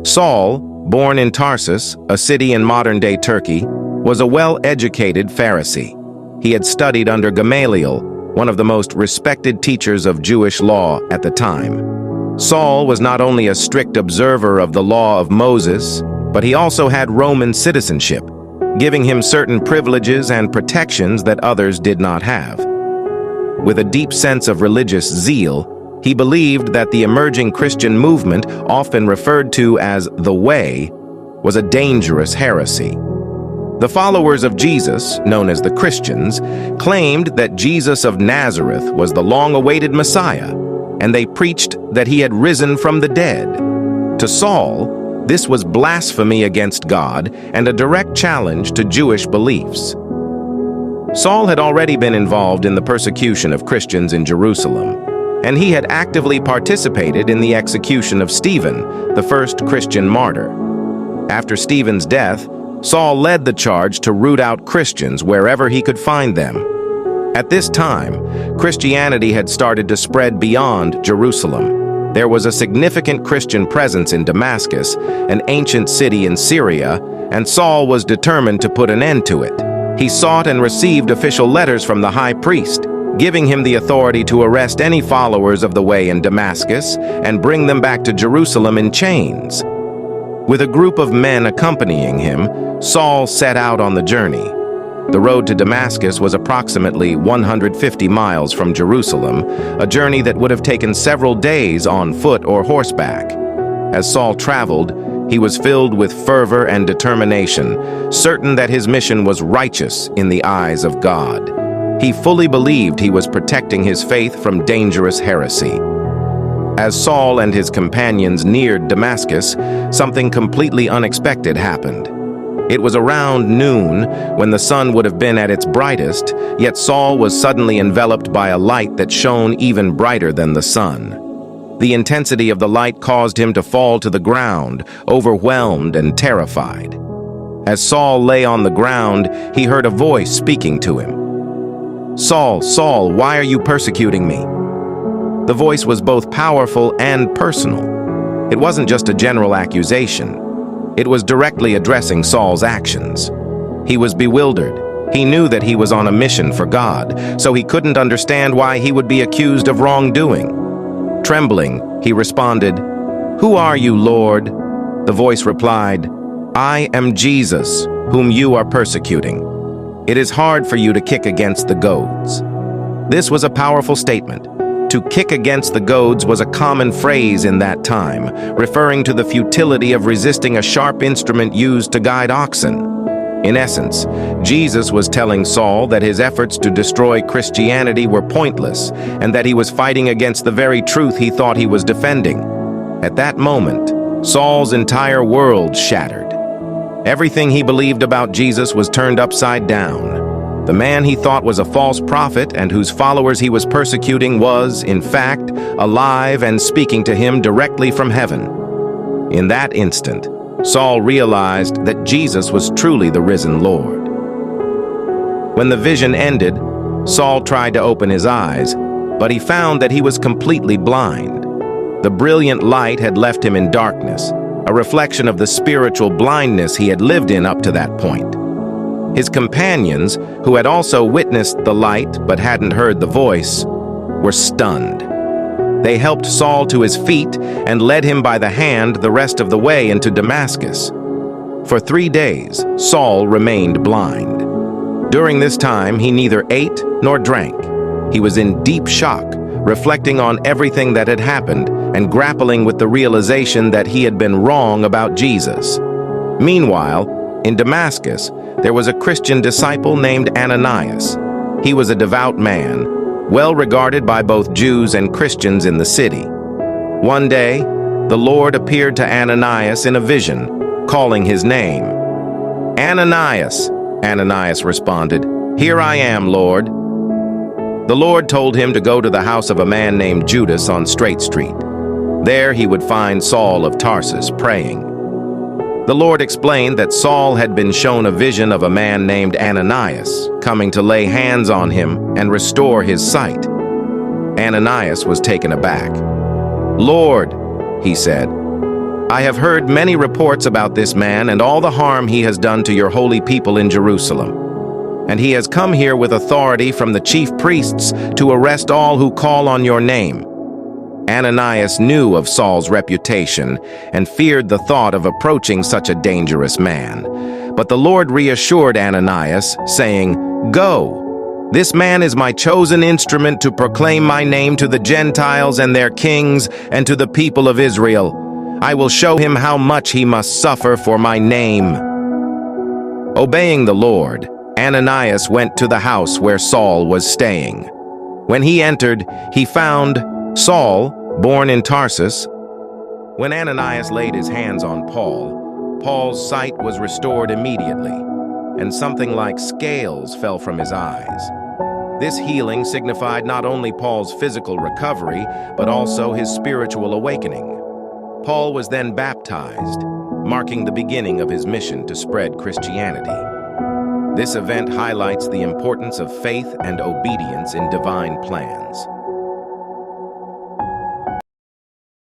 Saul, born in Tarsus, a city in modern-day Turkey, was a well-educated Pharisee. He had studied under Gamaliel, one of the most respected teachers of Jewish law at the time. Saul was not only a strict observer of the law of Moses, but he also had Roman citizenship, giving him certain privileges and protections that others did not have. With a deep sense of religious zeal, he believed that the emerging Christian movement, often referred to as the Way, was a dangerous heresy. The followers of Jesus, known as the Christians, claimed that Jesus of Nazareth was the long-awaited Messiah, and they preached that he had risen from the dead. To Saul, this was blasphemy against God and a direct challenge to Jewish beliefs. Saul had already been involved in the persecution of Christians in Jerusalem, and he had actively participated in the execution of Stephen, the first Christian martyr. After Stephen's death, Saul led the charge to root out Christians wherever he could find them. At this time, Christianity had started to spread beyond Jerusalem. There was a significant Christian presence in Damascus, an ancient city in Syria, and Saul was determined to put an end to it. He sought and received official letters from the high priest, giving him the authority to arrest any followers of the Way in Damascus and bring them back to Jerusalem in chains. With a group of men accompanying him, Saul set out on the journey. The road to Damascus was approximately 150 miles from Jerusalem, a journey that would have taken several days on foot or horseback. As Saul traveled, he was filled with fervor and determination, certain that his mission was righteous in the eyes of God. He fully believed he was protecting his faith from dangerous heresy. As Saul and his companions neared Damascus, something completely unexpected happened. It was around noon, when the sun would have been at its brightest, yet Saul was suddenly enveloped by a light that shone even brighter than the sun. The intensity of the light caused him to fall to the ground, overwhelmed and terrified. As Saul lay on the ground, he heard a voice speaking to him. "Saul, Saul, why are you persecuting me?" The voice was both powerful and personal. It wasn't just a general accusation. It was directly addressing Saul's actions. He was bewildered. He knew that he was on a mission for God, so he couldn't understand why he would be accused of wrongdoing. Trembling, he responded, "Who are you, Lord?" The voice replied, "I am Jesus, whom you are persecuting. It is hard for you to kick against the goads." This was a powerful statement. To kick against the goads was a common phrase in that time, referring to the futility of resisting a sharp instrument used to guide oxen. In essence, Jesus was telling Saul that his efforts to destroy Christianity were pointless and that he was fighting against the very truth he thought he was defending. At that moment, Saul's entire world shattered. Everything he believed about Jesus was turned upside down. The man he thought was a false prophet and whose followers he was persecuting was, in fact, alive and speaking to him directly from heaven. In that instant, Saul realized that Jesus was truly the risen Lord. When the vision ended, Saul tried to open his eyes, but he found that he was completely blind. The brilliant light had left him in darkness, a reflection of the spiritual blindness he had lived in up to that point. His companions, who had also witnessed the light but hadn't heard the voice, were stunned. They helped Saul to his feet and led him by the hand the rest of the way into Damascus. For 3 days, Saul remained blind. During this time, he neither ate nor drank. He was in deep shock, reflecting on everything that had happened and grappling with the realization that he had been wrong about Jesus. Meanwhile, in Damascus, there was a Christian disciple named Ananias. He was a devout man, well regarded by both Jews and Christians in the city. One day, the Lord appeared to Ananias in a vision, calling his name. "Ananias," Ananias responded, "Here I am, Lord." The Lord told him to go to the house of a man named Judas on Straight Street. There he would find Saul of Tarsus praying. The Lord explained that Saul had been shown a vision of a man named Ananias coming to lay hands on him and restore his sight. Ananias was taken aback. "Lord," he said, I have heard many reports about this man and all the harm he has done to your holy people in Jerusalem. And he has come here with authority from the chief priests to arrest all who call on your name." Ananias knew of Saul's reputation and feared the thought of approaching such a dangerous man. But the Lord reassured Ananias, saying, "Go. This man is my chosen instrument to proclaim my name to the Gentiles and their kings and to the people of Israel. I will show him how much he must suffer for my name." Obeying the Lord, Ananias went to the house where Saul was staying. When he entered, he found Saul, born in Tarsus. When Ananias laid his hands on Paul, Paul's sight was restored immediately, and something like scales fell from his eyes. This healing signified not only Paul's physical recovery, but also his spiritual awakening. Paul was then baptized, marking the beginning of his mission to spread Christianity. This event highlights the importance of faith and obedience in divine plans.